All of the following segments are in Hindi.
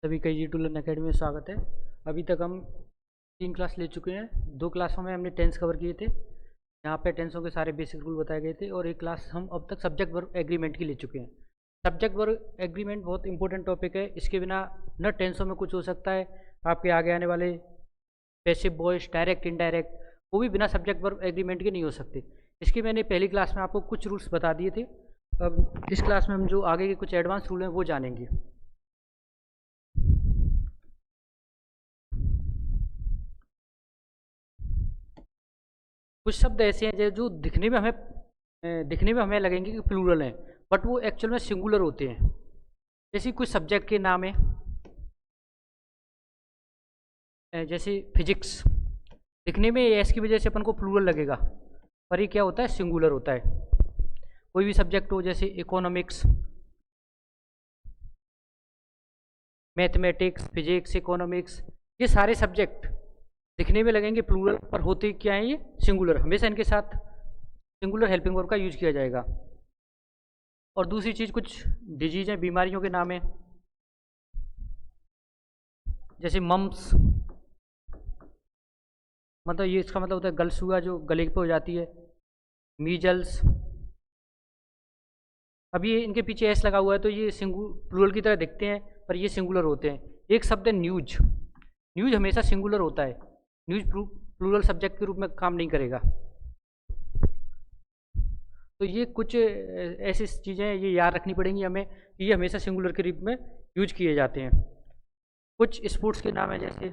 सभी का जी टू लर्न अकेडमी में स्वागत है। अभी तक हम 3 क्लास ले चुके हैं। 2 क्लासों में हमने टेंस कवर किए थे, यहाँ पे टेंसों के सारे बेसिक रूल बताए गए थे, और एक क्लास हम अब तक सब्जेक्ट वर्ब एग्रीमेंट की ले चुके हैं। सब्जेक्ट वर्ब एग्रीमेंट बहुत इंपॉर्टेंट टॉपिक है। इसके बिना न टेंसों में कुछ हो सकता है, आपके आगे आने वाले पैसिव वॉइस, डायरेक्ट इनडायरेक्ट, वो भी बिना सब्जेक्ट वर्ब एग्रीमेंट के नहीं हो सकते। इसकी मैंने पहली क्लास में आपको कुछ रूल्स बता दिए थे। अब इस क्लास में हम जो आगे के कुछ एडवांस रूल हैं वो जानेंगे। कुछ शब्द ऐसे हैं जो दिखने में हमें लगेंगे कि प्लूरल हैं, बट वो एक्चुअल में सिंगुलर होते हैं। जैसे कुछ सब्जेक्ट के नाम है, जैसे फिजिक्स, दिखने में एस की वजह से अपन को प्लूरल लगेगा, पर ये क्या होता है, सिंगुलर होता है। कोई भी सब्जेक्ट हो, जैसे इकोनॉमिक्स, मैथमेटिक्स, फिजिक्स, इकोनॉमिक्स, ये सारे सब्जेक्ट दिखने में लगेंगे प्लूरल, पर होते क्या है, ये सिंगुलर। हमेशा इनके साथ सिंगुलर हेल्पिंग वर्ब का यूज किया जाएगा। और दूसरी चीज़, कुछ डिजीज हैं, बीमारियों के नाम है, जैसे मम्स, मतलब ये इसका मतलब होता है गलसुआ, जो गले पे हो जाती है। मीजल्स, अभी ये इनके पीछे एस लगा हुआ है तो ये प्लूरल की तरह दिखते हैं, पर ये सिंगुलर होते हैं। एक शब्द है न्यूज, न्यूज हमेशा सिंगुलर होता है। न्यूज प्लूरल सब्जेक्ट के रूप में काम नहीं करेगा। तो ये कुछ ऐसी चीज़ें ये याद रखनी पड़ेंगी हमें कि ये हमेशा सिंगुलर के रूप में यूज किए जाते हैं। कुछ स्पोर्ट्स के नाम है, जैसे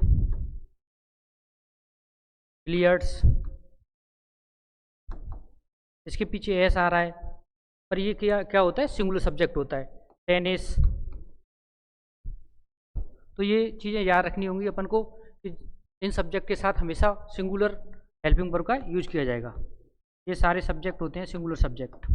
बिलियर्ड्स, इसके पीछे एस आ रहा है, पर ये क्या क्या होता है, सिंगुलर सब्जेक्ट होता है। टेनिस, तो ये चीज़ें याद रखनी होंगी अपन को कि इन सब्जेक्ट के साथ हमेशा सिंगुलर हेल्पिंग वर्ब का यूज किया जाएगा। ये सारे सब्जेक्ट होते हैं सिंगुलर सब्जेक्ट।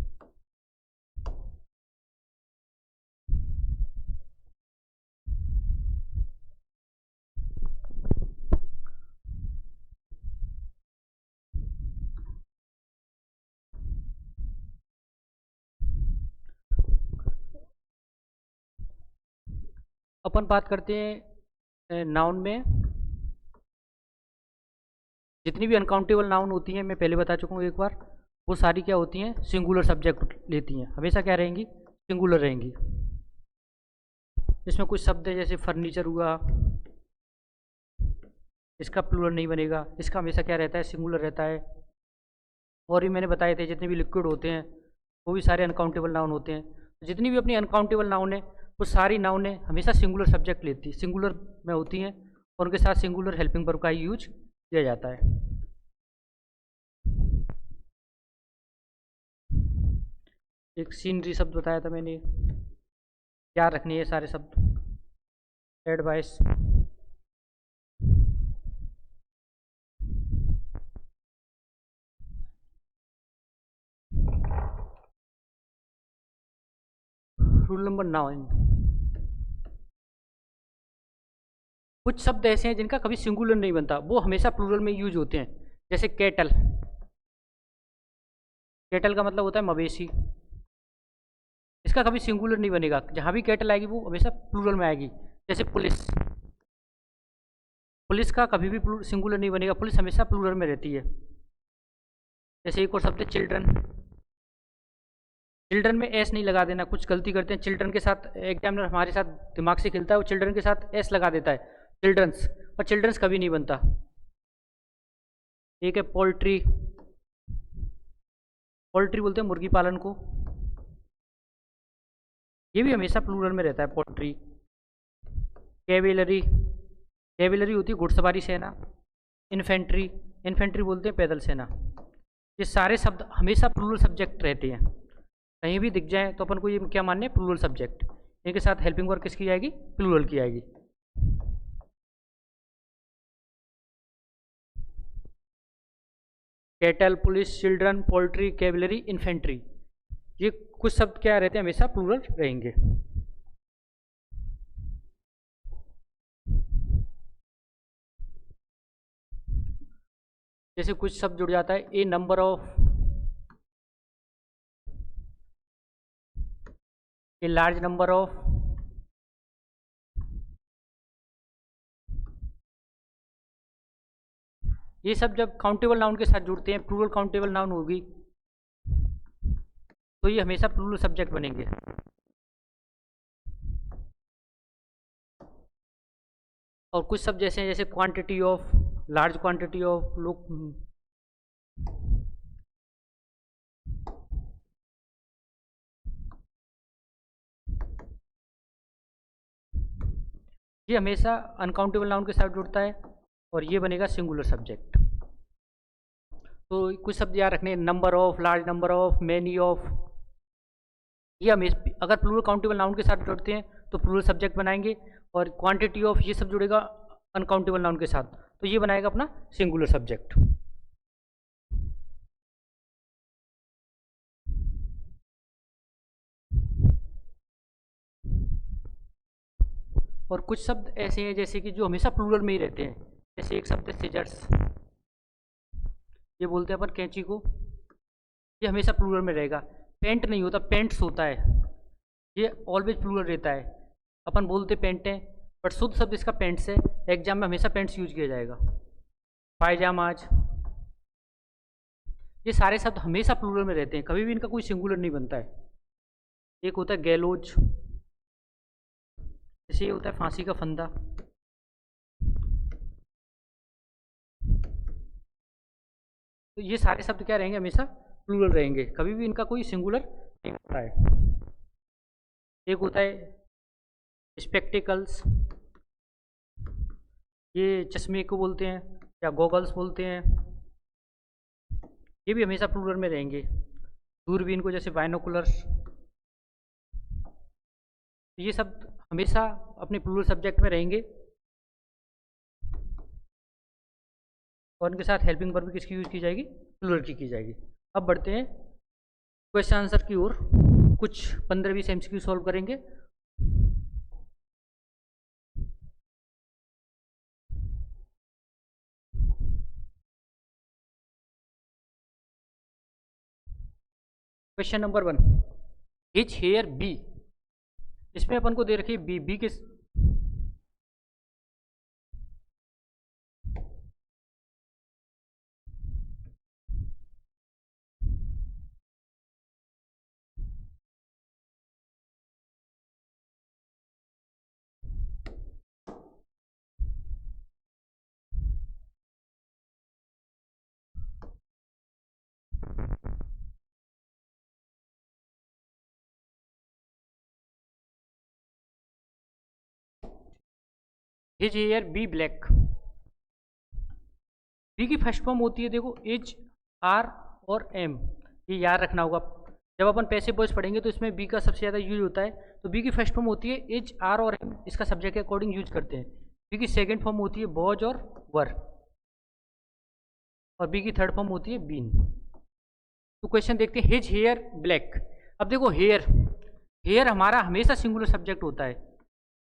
अपन बात करते हैं नाउन में। जितनी भी अनकाउंटेबल नाउन होती हैं, मैं पहले बता चुका हूँ एक बार, वो सारी क्या होती हैं, सिंगुलर सब्जेक्ट लेती हैं। हमेशा क्या रहेंगी, सिंगुलर रहेंगी। इसमें कुछ शब्द है, जैसे फर्नीचर हुआ, इसका प्लूरल नहीं बनेगा, इसका हमेशा क्या रहता है, सिंगुलर रहता है। और भी मैंने बताए थे, जितने भी लिक्विड होते हैं वो भी सारे अनकाउंटेबल नाउन होते हैं। तो जितनी भी अपनी अनकाउंटेबल नाउन है, वो सारी नाउन है हमेशा सिंगुलर सब्जेक्ट लेती, सिंगुलर में होती हैं, और उनके साथ सिंगुलर हेल्पिंग वर्ब का यूज किया जाता है। एक सीनरी शब्द बताया था मैंने, याद रखनी है सारे शब्द। एडवाइस, रूल नंबर 9, कुछ शब्द ऐसे हैं जिनका कभी सिंगुलर नहीं बनता, वो हमेशा प्लूरल में यूज होते हैं। जैसे कैटल, कैटल का मतलब होता है मवेशी, इसका कभी सिंगुलर नहीं बनेगा। जहाँ भी कैटल आएगी वो हमेशा प्लूरल में आएगी। जैसे पुलिस, पुलिस का कभी भी सिंगुलर नहीं बनेगा, पुलिस हमेशा प्लूरल में रहती है। जैसे एक और शब्द है चिल्ड्रन, चिल्ड्रन में एस नहीं लगा देना, कुछ गलती करते हैं चिल्ड्रन के साथ। एग्जामिनर हमारे साथ दिमाग से खेलता है, वो चिल्ड्रन के साथ एस लगा देता है, चिल्ड्रंस, और चिल्ड्रंस कभी नहीं बनता। एक है पोल्ट्री, पोल्ट्री बोलते हैं मुर्गी पालन को, ये भी हमेशा प्लूरल में रहता है, पोल्ट्री। कैवेलरी, कैवेलरी होती है घुड़सवारी सेना। इन्फेंट्री, इन्फेंट्री बोलते हैं पैदल सेना। ये सारे शब्द हमेशा प्लूरल सब्जेक्ट रहते हैं। कहीं भी दिख जाए तो अपन को ये क्या मानने हैं, प्लूरल सब्जेक्ट। इनके साथ हेल्पिंग वर्ब किसकी आएगी, प्लूरल की आएगी। Cattle, police, children, poultry, cavalry, infantry, ये कुछ शब्द क्या रहते हैं, हमेशा प्लूरल रहेंगे। जैसे कुछ शब्द जुड़ जाता है, a number of, a large number of, ये सब जब काउंटेबल नाउन के साथ जुड़ते हैं, प्लूरल काउंटेबल नाउन होगी, तो ये हमेशा प्लूरल सब्जेक्ट बनेंगे। और कुछ शब्द जैसे जैसे quantity of, large quantity of, लोग ये हमेशा अनकाउंटेबल नाउन के साथ जुड़ता है और ये बनेगा सिंगुलर सब्जेक्ट। तो कुछ शब्द याद रखने, number of, large number of, many of, ये हमेशा अगर प्लूरल काउंटेबल नाउन के साथ जुड़ते हैं तो प्लूरल सब्जेक्ट बनाएंगे, और क्वांटिटी ऑफ ये सब जुड़ेगा अनकाउंटेबल नाउन के साथ, तो ये बनाएगा अपना सिंगुलर सब्जेक्ट। और कुछ शब्द ऐसे हैं जैसे कि जो हमेशा प्लूरल में ही रहते हैं, जैसे एक शब्द है सीजर्स, ये बोलते हैं अपन कैंची को, ये हमेशा प्लूरल में रहेगा। पेंट नहीं होता, पेंट्स होता है, ये ऑलवेज प्लूरल रहता है। अपन बोलते पेंट है बट शुद्ध शब्द इसका पेंट्स है, एग्जाम में हमेशा पेंट्स यूज किया जाएगा। पायजामाज, ये सारे शब्द हमेशा प्लूरल में रहते हैं, कभी भी इनका कोई सिंगुलर नहीं बनता है। एक होता है गैलोज, जैसे ये होता है फांसी का फंदा। तो ये सारे शब्द क्या रहेंगे, हमेशा प्लूरल रहेंगे, कभी भी इनका कोई सिंगुलर नहीं होता है। एक होता है स्पेक्टिकल्स, ये चश्मे को बोलते हैं या गॉगल्स बोलते हैं, ये भी हमेशा प्लूरल में रहेंगे। दूरबीन को जैसे बाइनोकुलर्स, ये सब हमेशा अपने प्लूरल सब्जेक्ट में रहेंगे। और इनके साथ हेल्पिंग वर्ब भी किसकी यूज की जाएगी, प्लूरल की जाएगी। अब बढ़ते हैं क्वेश्चन आंसर की ओर, कुछ 15-20 MCQ सॉल्व करेंगे। Question number 1, his hair be, इसमें अपन को दे रखी है बी किस, his hair be black. Be की फर्स्ट फॉर्म होती है देखो एच आर और एम, ये याद रखना होगा। जब अपन पैसिव वॉइस पढ़ेंगे तो इसमें बी का सबसे ज़्यादा यूज होता है। तो बी की फर्स्ट फॉर्म होती है एच आर और एम, इसका सब्जेक्ट के अकॉर्डिंग यूज करते हैं। बी की सेकेंड फॉर्म होती है बॉज और वर, और बी की थर्ड फॉर्म होती है बीन। तो क्वेश्चन देखते हैं, हिज हेयर ब्लैक। अब देखो हेयर, हेयर हमारा हमेशा सिंगुलर सब्जेक्ट होता है,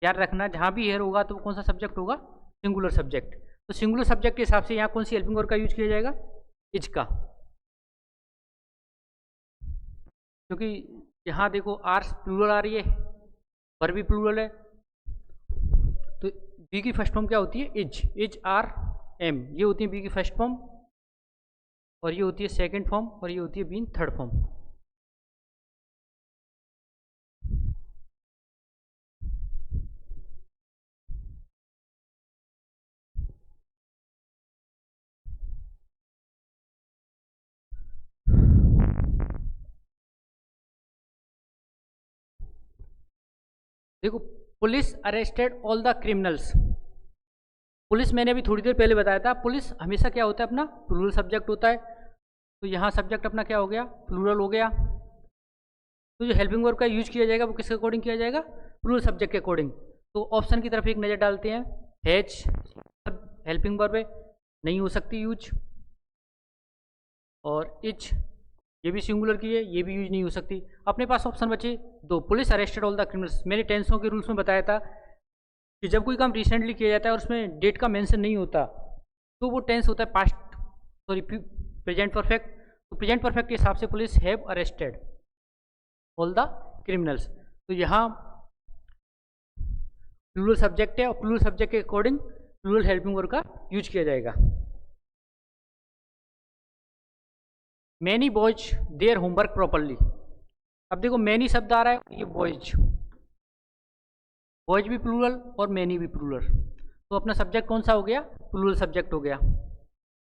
याद रखना, जहाँ भी हेयर होगा तो कौन सा सब्जेक्ट होगा, सिंगुलर सब्जेक्ट। तो सिंगुलर सब्जेक्ट के हिसाब से यहाँ कौन सी हेल्पिंग वर्ब का यूज किया जाएगा, इज का, क्योंकि यहाँ देखो आर प्लूरल आ रही है, वर्ब भी प्लूरल है। तो बी की फर्स्ट फॉर्म क्या होती है, इज आर एम, ये होती है बी की फर्स्ट फॉर्म, और ये होती है सेकंड फॉर्म, और ये होती है बीन थर्ड फॉर्म। देखो, police arrested all the criminals. Police मैंने अभी थोड़ी देर पहले बताया था, पुलिस हमेशा क्या होता है, अपना प्लूरल सब्जेक्ट होता है। तो यहाँ सब्जेक्ट अपना क्या हो गया, प्लूरल हो गया। तो जो हेल्पिंग वर्ब का यूज किया जाएगा वो किसके अकॉर्डिंग किया जाएगा, प्लूरल सब्जेक्ट के अकॉर्डिंग। तो ऑप्शन की तरफ एक नज़र डालते हैं, हैज हेल्पिंग वर्ब है, नहीं हो सकती यूज, और इच ये भी सिंगुलर की है, ये भी यूज नहीं हो सकती। अपने पास ऑप्शन बचे दो, police arrested all the criminals. मैंने टेंसों के रूल्स में बताया था कि जब कोई काम रिसेंटली किया जाता है और उसमें डेट का मेंशन नहीं होता तो वो टेंस होता है पास्ट, सॉरी प्रेजेंट परफेक्ट। तो प्रेजेंट परफेक्ट के हिसाब से police have arrested all the criminals. तो यहाँ प्लूरल सब्जेक्ट है और प्लूरल सब्जेक्ट के अकॉर्डिंग प्लूरल हेल्पिंग वर्ब का यूज किया जाएगा। Many boys their homework properly. अब देखो मैनी शब्द आ रहा है, ये बॉयज, बॉयज भी प्लूरल और मैनी भी प्लूरल, तो अपना सब्जेक्ट कौन सा हो गया? प्लूरल सब्जेक्ट हो गया।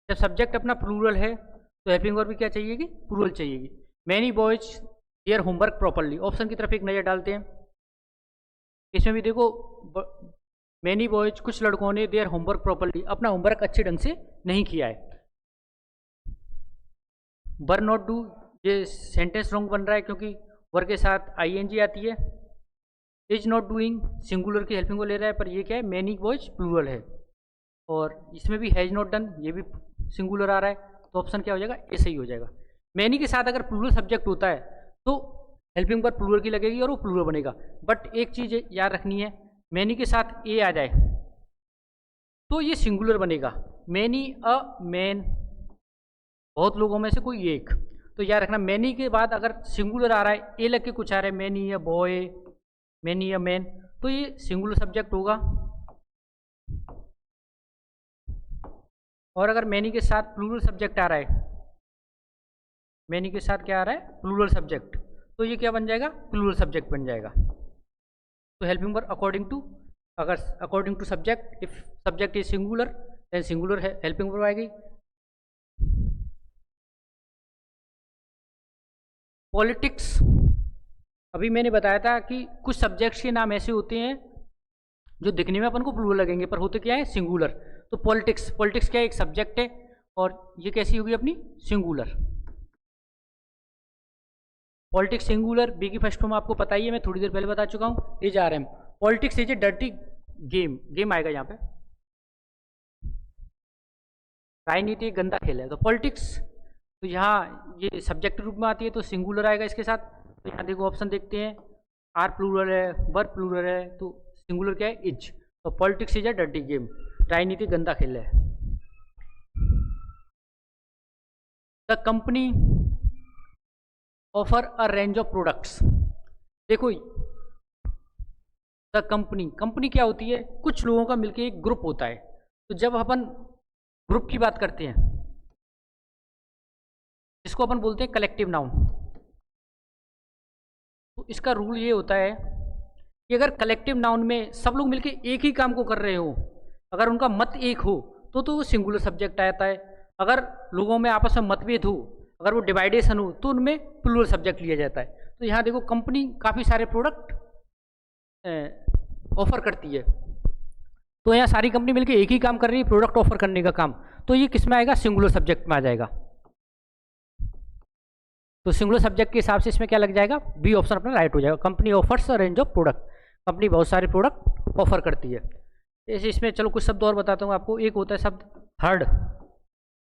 जब सब्जेक्ट अपना प्लूरल है तो हेल्पिंग वर्ब भी क्या चाहिएगी? प्लूरल चाहिएगी। Many boys their homework properly. Option की तरफ एक नज़र डालते हैं। इसमें भी देखो मैनी बॉयज, कुछ लड़कों ने देयर होमवर्क प्रॉपरली, अपना होमवर्क अच्छे ढंग से नहीं किया है। वर नॉट डू, ये सेंटेंस रॉन्ग बन रहा है क्योंकि वर्ब के साथ आईएनजी आती है। इज नॉट डूइंग सिंगुलर की हेल्पिंग को ले रहा है, पर ये क्या है? मैनी बॉयज प्लूरल है। और इसमें भी हैज नॉट डन, ये भी सिंगुलर आ रहा है, तो ऑप्शन क्या हो जाएगा? ए सही हो जाएगा। मैनी के साथ अगर प्लूरल सब्जेक्ट होता है तो हेल्पिंग पर प्लूरल की लगेगी और वो प्लूरल बनेगा। बट एक चीज़ याद रखनी है, मैनी के साथ ए आ जाए तो ये सिंगुलर बनेगा। मैनी अ मैन, बहुत लोगों में से कोई एक, तो याद रखना मैनी के बाद अगर सिंगुलर आ रहा है, ए लग के कुछ आ रहा है, many a boy, many a man, तो ये सिंगुलर सब्जेक्ट होगा। और अगर मैनी के साथ प्लूरल सब्जेक्ट आ रहा है, मैनी के साथ क्या आ रहा है? प्लूरल सब्जेक्ट, तो ये क्या बन जाएगा? प्लूरल सब्जेक्ट बन जाएगा। तो हेल्पिंग वर्ब अकॉर्डिंग टू, अगर according to subject, if subject is singular then singular helping verb आएगी। पॉलिटिक्स, अभी मैंने बताया था कि कुछ सब्जेक्ट्स के नाम ऐसे होते हैं जो दिखने में अपन को प्लूरल लगेंगे पर होते क्या है? सिंगुलर। तो पॉलिटिक्स, पॉलिटिक्स क्या है? एक सब्जेक्ट है और ये कैसी होगी अपनी? सिंगुलर। पॉलिटिक्स सिंगुलर, बी की फर्स्ट फॉर्म आपको पता ही है, मैं थोड़ी देर पहले बता चुका हूँ, is are am. Politics is a dirty game, game आएगा यहाँ पे, राजनीति गंदा खेल है, तो पॉलिटिक्स, तो यहाँ ये सब्जेक्ट रूप में आती है तो सिंगुलर आएगा इसके साथ। तो यहाँ देखो ऑप्शन देखते हैं, आर प्लूरल है, वर्ब प्लूरल है, तो सिंगुलर क्या है? इज। तो politics is a dirty game, राजनीति गंदा खेल है। The company offer a range of products. देखो द कंपनी, कंपनी क्या होती है? कुछ लोगों का मिलकर एक ग्रुप होता है। तो जब अपन ग्रुप की बात करते हैं, इसको अपन बोलते हैं कलेक्टिव नाउन। तो इसका रूल ये होता है कि अगर कलेक्टिव नाउन में सब लोग मिलकर एक ही काम को कर रहे हो, अगर उनका मत एक हो तो वो सिंगुलर सब्जेक्ट आता है। अगर लोगों में आपस में मतभेद हो, अगर वो डिवाइडेशन हो, तो उनमें प्लूरल सब्जेक्ट लिया जाता है। तो यहाँ देखो कंपनी काफ़ी सारे प्रोडक्ट ऑफर करती है, तो यहाँ सारी कंपनी मिलकर एक ही काम कर रही है, प्रोडक्ट ऑफर करने का काम, तो ये किस में आएगा? सिंगुलर सब्जेक्ट में आ जाएगा। तो सिंगुलर सब्जेक्ट के हिसाब से इसमें क्या लग जाएगा? बी ऑप्शन अपना राइट हो जाएगा। Company offers a range of product, company बहुत सारे प्रोडक्ट ऑफर करती है। ऐसे इसमें चलो कुछ शब्द और बताता हूँ आपको। एक होता है शब्द हर्ड,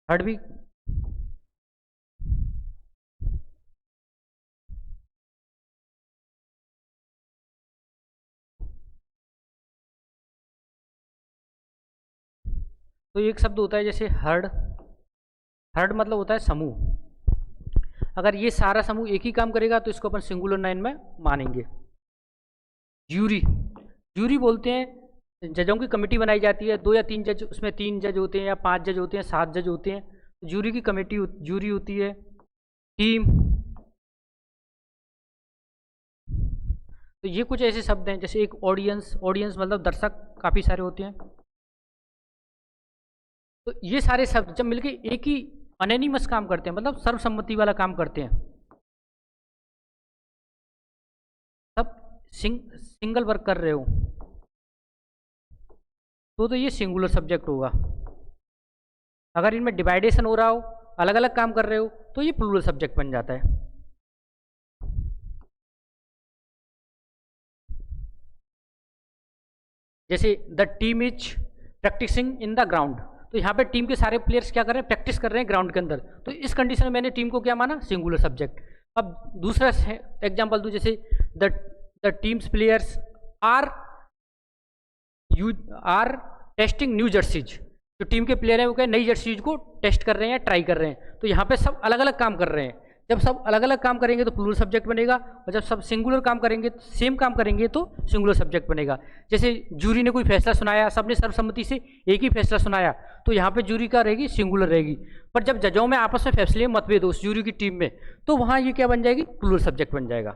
हर्ड भी तो एक शब्द होता है जैसे हर्ड, हर्ड मतलब होता है समूह। अगर ये सारा समूह एक ही काम करेगा तो इसको अपन सिंगुलर नाउन में मानेंगे। ज्यूरी, ज्यूरी बोलते हैं जजों की कमेटी बनाई जाती है, 2 या 3 जज, उसमें 3 जज होते हैं या 5 जज होते हैं, 7 जज होते हैं, तो ज्यूरी की कमेटी ज्यूरी होती है। टीम, तो ये कुछ ऐसे शब्द हैं जैसे एक ऑडियंस, ऑडियंस मतलब दर्शक काफ़ी सारे होते हैं। तो ये सारे शब्द जब मिलके एक ही अनोनिमस काम करते हैं, मतलब सर्वसम्मति वाला काम करते हैं, तब सिंगल वर्क कर रहे हो तो ये सिंगुलर सब्जेक्ट होगा। अगर इनमें डिवाइडेशन हो रहा हो, अलग अलग काम कर रहे हो, तो ये प्लूरल सब्जेक्ट बन जाता है। जैसे the team is practising in the ground, तो यहाँ पे टीम के सारे प्लेयर्स क्या कर रहे हैं? प्रैक्टिस कर रहे हैं ग्राउंड के अंदर, तो इस कंडीशन में मैंने टीम को क्या माना? Singular subject. अब दूसरा एग्जांपल दूं, जैसे the teams players are testing new jerseys, जो टीम के प्लेयर हैं वो क्या नई जर्सीज को टेस्ट कर रहे हैं या ट्राई कर रहे हैं, तो यहाँ पे सब अलग अलग काम कर रहे हैं। जब सब अलग अलग काम करेंगे तो प्लूरल सब्जेक्ट बनेगा, और जब सब सिंगुलर काम करेंगे, सेम काम करेंगे तो सिंगुलर सब्जेक्ट बनेगा। जैसे जूरी ने कोई फैसला सुनाया, सबने सर्वसम्मति से एक ही फैसला सुनाया, तो यहाँ पे जूरी का रहेगी, सिंगुलर रहेगी। पर जब जजों में आपस में फैसले मतभेद हो उस जूरी की टीम में, तो वहाँ ये क्या बन जाएगी, प्लूरल सब्जेक्ट बन जाएगा।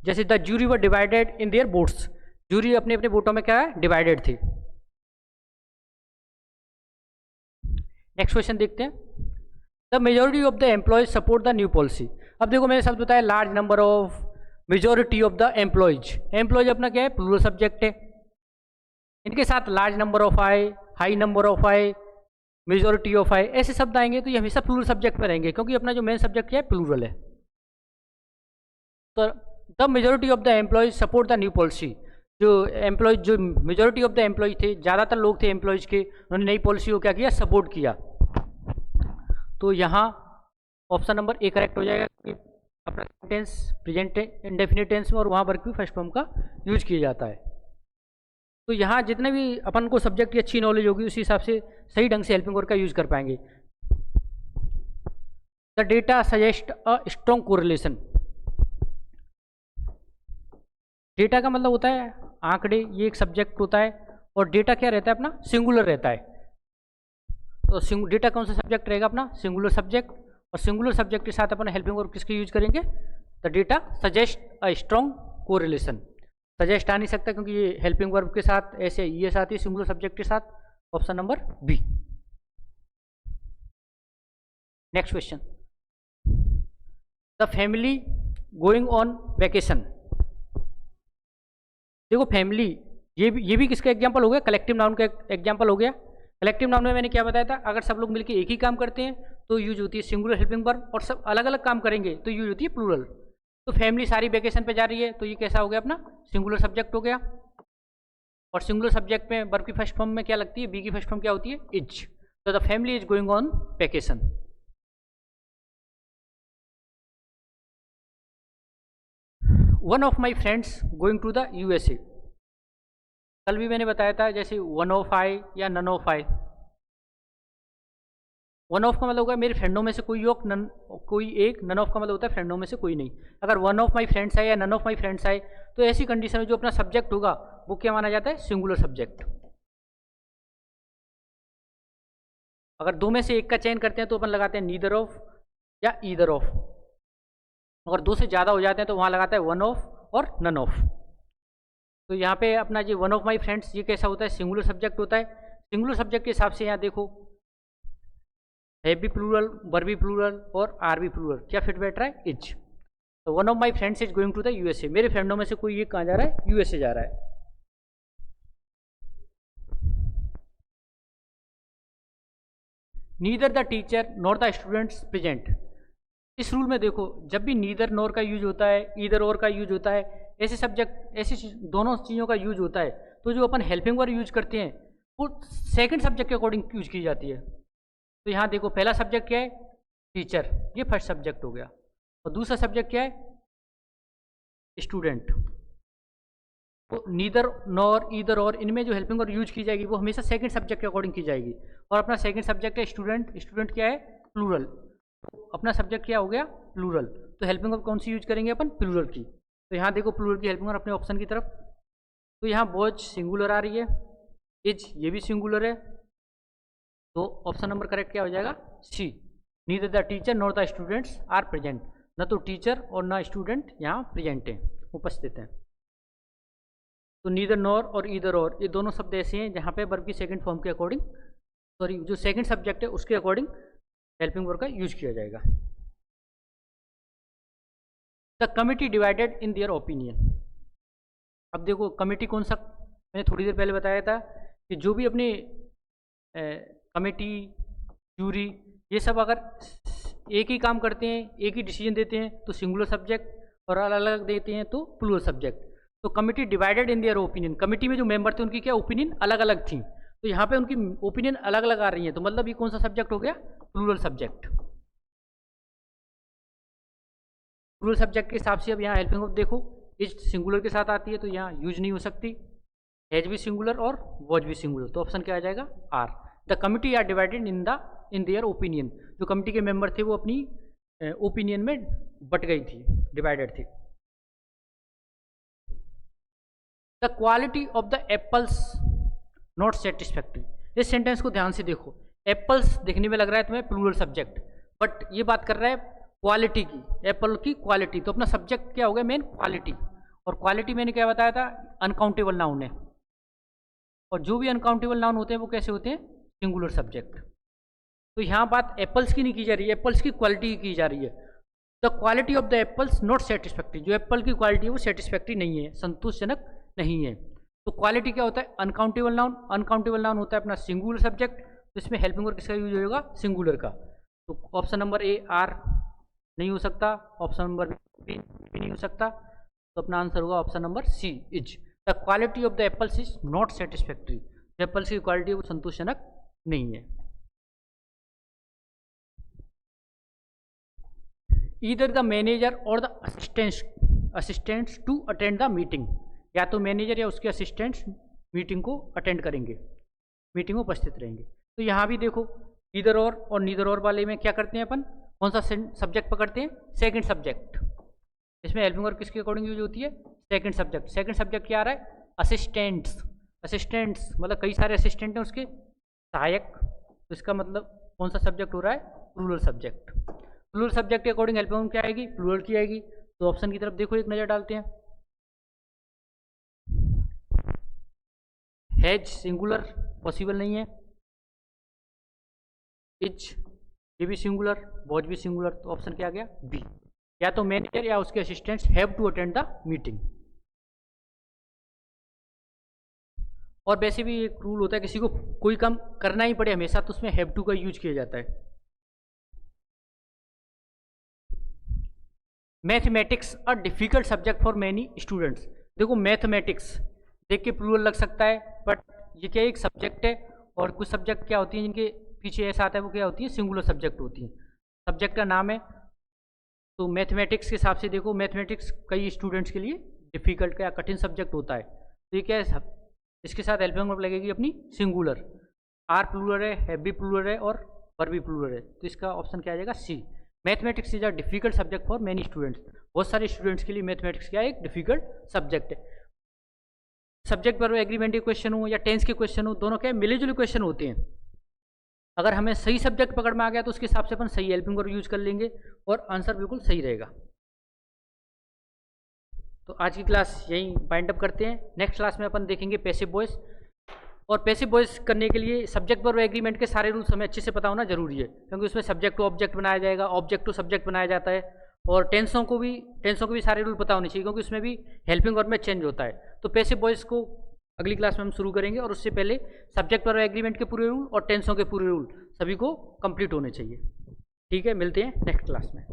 जैसे the jury were divided in their votes, jury अपने अपने वोटों में क्या है, डिवाइडेड थी। नेक्स्ट क्वेश्चन देखते हैं। The majority of the employees support the new policy. अब देखो मैंने शब्द बताया large number of, majority of the employees. Employees अपना क्या है, प्लूरल सब्जेक्ट है। इनके साथ लार्ज नंबर ऑफ आए, हाई नंबर ऑफ आए, मेजोरिटी ऑफ आए, ऐसे शब्द आएंगे तो ये हमेशा प्लूरल सब्जेक्ट में रहेंगे, क्योंकि अपना जो मेन सब्जेक्ट क्या है, प्लूरल है। तो the majority of the employees support the new policy. जो एम्प्लॉयज, जो मेजोरिटी ऑफ द एम्प्लॉयज थे, ज़्यादातर लोग थे एम्प्लॉयज के, उन्होंने नई पॉलिसी को क्या किया, सपोर्ट किया। तो यहाँ ऑप्शन नंबर ए करेक्ट हो जाएगा कि अपना टेंस प्रेजेंट इंडेफिनिट टेंस में और वहाँ वर्ब की फर्स्ट फॉर्म का यूज किया जाता है। तो यहाँ जितने भी अपन को सब्जेक्ट की अच्छी नॉलेज होगी उसी हिसाब से सही ढंग से हेल्पिंग वर्ब का यूज कर पाएंगे। The data suggest a strong correlation. Data का मतलब होता है आंकड़े, ये एक सब्जेक्ट होता है, और डेटा क्या रहता है अपना, सिंगुलर रहता है। तो डेटा कौन सा सब्जेक्ट रहेगा अपना, सिंगुलर सब्जेक्ट। और सिंगुलर सब्जेक्ट के साथ अपन हेल्पिंग वर्ब किसके यूज करेंगे, the data suggest a strong correlation. Suggest आ नहीं सकता क्योंकि ये हेल्पिंग वर्ब के साथ ऐसे ये साथ ही सिंगुलर सब्जेक्ट के साथ। Option number B. Next question. The family going on vacation. देखो फैमिली, ये भी किसका एग्जांपल हो गया, कलेक्टिव नाउन का एग्जांपल हो गया। कलेक्टिव नाउन में मैंने क्या बताया था, अगर सब लोग मिलकर एक ही काम करते हैं तो यूज होती है सिंगुलर हेल्पिंग वर्ब, और सब अलग अलग काम करेंगे तो यूज होती है प्लूरल। तो फैमिली सारी वेकेशन पे जा रही है, तो ये कैसा हो गया अपना, सिंगुलर सब्जेक्ट हो गया। और सिंगुलर सब्जेक्ट में वर्ब की फर्स्ट फॉर्म में क्या लगती है, बी की फर्स्ट फॉर्म क्या होती है, इज। तो the family is going on vacation. One of my friends going to the USA। कल भी मैंने बताया था, जैसे वन ऑफ आए या नन ऑफ आए। वन ऑफ का मतलब होगा मेरे फ्रेंडों में से कोई एक, नन ऑफ का मतलब होता है फ्रेंडों में से कोई नहीं। अगर वन ऑफ माई फ्रेंड्स आए या नन ऑफ माई फ्रेंड्स आए, तो ऐसी कंडीशन में जो अपना सब्जेक्ट होगा वो क्या माना जाता है, सिंगुलर सब्जेक्ट। अगर दो में से एक का चयन करते हैं तो अपन लगाते हैं नीदर ऑफ या ईदर ऑफ। अगर दो से ज़्यादा हो जाते हैं तो वहाँ लगाता है वन ऑफ और नन ऑफ। तो यहाँ पे अपना जो वन ऑफ माई फ्रेंड्स, ये कैसा होता है, सिंगुलर सब्जेक्ट होता है। सिंगुलर सब्जेक्ट के हिसाब से यहाँ देखो है भी प्लूरल, वर भी प्लूरल और आर भी प्लूरल, क्या फिट बैठ रहा है, इज। तो one of my friends is going to the USA। मेरे फ्रेंडों में से कोई ये कहाँ जा रहा है, USA जा रहा है। Neither the teacher nor the students present. इस रूल में देखो जब भी नीदर नॉर का यूज होता है, ईदर और का यूज होता है, ऐसे सब्जेक्ट, ऐसी दोनों चीज़ों का यूज होता है, तो जो अपन हेल्पिंग वर्ब यूज करते हैं वो सेकंड सब्जेक्ट के अकॉर्डिंग यूज की जाती है। तो यहाँ देखो पहला सब्जेक्ट क्या है, टीचर, ये फर्स्ट सब्जेक्ट हो गया। और दूसरा सब्जेक्ट क्या है, स्टूडेंट। तो नीदर नॉर ईदर और इनमें जो हेल्पिंग वर्ब यूज की जाएगी वो हमेशा सेकंड सब्जेक्ट के अकॉर्डिंग की जाएगी। और अपना सेकंड सब्जेक्ट है स्टूडेंट। स्टूडेंट क्या है, प्लूरल। अपना सब्जेक्ट क्या हो गया, प्लूरल। तो हेल्पिंग वर्ब कौन सी यूज करेंगे अपन, प्लूरल की। तो यहाँ देखो प्लूरल की हेल्पिंग वर्ब अपने ऑप्शन की तरफ। तो यहाँ बॉयज सिंगुलर आ रही है, इज ये भी सिंगुलर है। तो ऑप्शन नंबर करेक्ट क्या हो जाएगा, C. Neither the teacher nor the students are present. न तो टीचर और न स्टूडेंट यहाँ प्रेजेंट हैं, उपस्थित हैं। तो नीदर नॉर और ईदर और, ये दोनों शब्द ऐसे हैं जहाँ पे वर्ब की सेकंड फॉर्म के अकॉर्डिंग, सॉरी जो सेकंड सब्जेक्ट है उसके अकॉर्डिंग हेल्पिंग वर्ब का यूज किया जाएगा। The committee divided in their opinion. अब देखो कमिटी कौन सा, मैंने थोड़ी देर पहले बताया था कि जो भी अपनी कमेटी, जूरी, ये सब अगर एक ही काम करते हैं, एक ही डिसीजन देते हैं तो सिंगुलर सब्जेक्ट, और अलग अलग देते हैं तो प्लूरल सब्जेक्ट। तो committee divided in their opinion, committee में जो मेंबर थे उनकी क्या ओपिनियन अलग अलग थी, तो यहाँ पे उनकी ओपिनियन अलग अलग आ रही है, तो मतलब ये कौन सा सब्जेक्ट हो गया, प्लूरल सब्जेक्ट। प्लूरल सब्जेक्ट के हिसाब से अब यहाँ हेल्पिंग वर्ब देखो, इज सिंगुलर के साथ आती है तो यहाँ यूज नहीं हो सकती, हैज भी सिंगुलर और वॉज भी सिंगुलर, तो ऑप्शन क्या आ जाएगा, are. The committee are divided in their opinion. जो कमिटी के मेंबर थे वो अपनी ओपिनियन में बट गई थी, डिवाइडेड थी। The quality of the apples not satisfactory. इस सेंटेंस को ध्यान से देखो, एप्पल्स देखने में लग रहा है तुम्हें प्लूरल सब्जेक्ट, बट ये बात कर रहा है क्वालिटी की, एप्पल की क्वालिटी। तो अपना सब्जेक्ट क्या हो गया मेन, क्वालिटी। और क्वालिटी मैंने क्या बताया था, अनकाउंटेबल नाउन है, और जो भी अनकाउंटेबल नाउन होते हैं वो कैसे होते हैं, सिंगुलर सब्जेक्ट। तो यहाँ बात एप्पल्स की नहीं की जा रही है, एप्पल्स की क्वालिटी की जा रही है। The quality of the apples not satisfactory, जो एप्पल की क्वालिटी है वो सेटिस्फैक्ट्री नहीं है, संतोषजनक नहीं है। तो क्वालिटी क्या होता है, अनकाउंटेबल नाउन। अनकाउंटेबल नाउन होता है अपना सिंगुलर सब्जेक्ट, तो इसमें हेल्पिंग वर्ब किसका यूज होगा, सिंगुलर का। तो ऑप्शन नंबर ए आर नहीं हो सकता, ऑप्शन नंबर बी नहीं हो सकता, तो अपना आंसर होगा option number C, is. The quality of the apples is not satisfactory, apples की क्वालिटी वो संतोषजनक नहीं है। ईदर द मैनेजर और the assistants to attend the meeting, या तो मैनेजर या उसके असिस्टेंट्स मीटिंग को अटेंड करेंगे, मीटिंग में उपस्थित रहेंगे। तो यहाँ भी देखो ईदर और नीदर और वाले में क्या करते हैं अपन, कौन सा सब्जेक्ट पकड़ते हैं, सेकंड सब्जेक्ट। इसमें हेल्पिंग वर्ब किसके अकॉर्डिंग यूज होती है, सेकंड सब्जेक्ट। सेकंड सब्जेक्ट क्या आ रहा है, असिस्टेंट्स। असिस्टेंट्स मतलब कई सारे असिस्टेंट हैं उसके, सहायक। तो इसका मतलब कौन सा सब्जेक्ट हो रहा है, प्लूरल सब्जेक्ट। प्लूरल सब्जेक्ट के अकॉर्डिंग हेल्पिंग वर्ब क्या आएगी, प्लूरल की आएगी। तो ऑप्शन की तरफ देखो, एक नज़र डालते हैं। हैज सिंगुलर पॉसिबल नहीं है, इज ये भी सिंगुलर, वॉज भी सिंगुलर, तो ऑप्शन क्या आ गया, बी। या तो मैनेजर या उसके assistants have to attend the meeting. और वैसे भी एक रूल होता है, किसी को कोई काम करना ही पड़े हमेशा, तो उसमें हैव टू का यूज किया जाता है। Mathematics a difficult subject for many students. देखो मैथमेटिक्स देख के प्लूरल लग सकता है, बट ये क्या एक सब्जेक्ट है, और कुछ सब्जेक्ट क्या होती हैं जिनके पीछे ऐसा आता है वो क्या होती है, सिंगुलर सब्जेक्ट होती हैं, सब्जेक्ट का नाम है। तो मैथमेटिक्स के हिसाब से देखो, मैथमेटिक्स कई स्टूडेंट्स के लिए डिफिकल्ट या कठिन सब्जेक्ट होता है। तो ये क्या है, इसके साथ हेल्पिंग वर्ब लगेगी अपनी सिंगुलर। आर प्लूरल है, हैव भी प्लूरल है, और वर भी प्लूरल है। तो इसका ऑप्शन क्या आ जाएगा, C. Mathematics is a difficult subject for many students. बहुत सारे स्टूडेंट्स के लिए मैथमेटिक्स क्या है, एक डिफिकल्ट सब्जेक्ट है। सब्जेक्ट पर एग्रीमेंट के क्वेश्चन हो या टेंस के क्वेश्चन हो, दोनों क्या मिले जुले क्वेश्चन होते हैं। अगर हमें सही सब्जेक्ट पकड़ में आ गया तो उसके हिसाब से अपन सही हेल्पिंग वर्ब यूज कर लेंगे और आंसर बिल्कुल सही रहेगा। तो आज की क्लास यहीं वाइंड अप करते हैं। नेक्स्ट क्लास में अपन देखेंगे पैसिव वॉइस। और पैसिव वॉइस करने के लिए सब्जेक्ट वर्ब एग्रीमेंट के सारे रूल्स हमें अच्छे से पता होना जरूरी है, क्योंकि उसमें सब्जेक्ट टू ऑब्जेक्ट बनाया जाएगा, ऑब्जेक्ट टू सब्जेक्ट बनाया जाता है, और टेंसों को भी सारे रूल पता होने चाहिए, क्योंकि उसमें भी हेल्पिंग वर्ब में चेंज होता है। तो पैसिव वॉइस को अगली क्लास में हम शुरू करेंगे, और उससे पहले सब्जेक्ट वर्ब एग्रीमेंट के पूरे रूल और टेंसों के पूरे रूल सभी को कंप्लीट होने चाहिए। ठीक है, मिलते हैं नेक्स्ट क्लास में।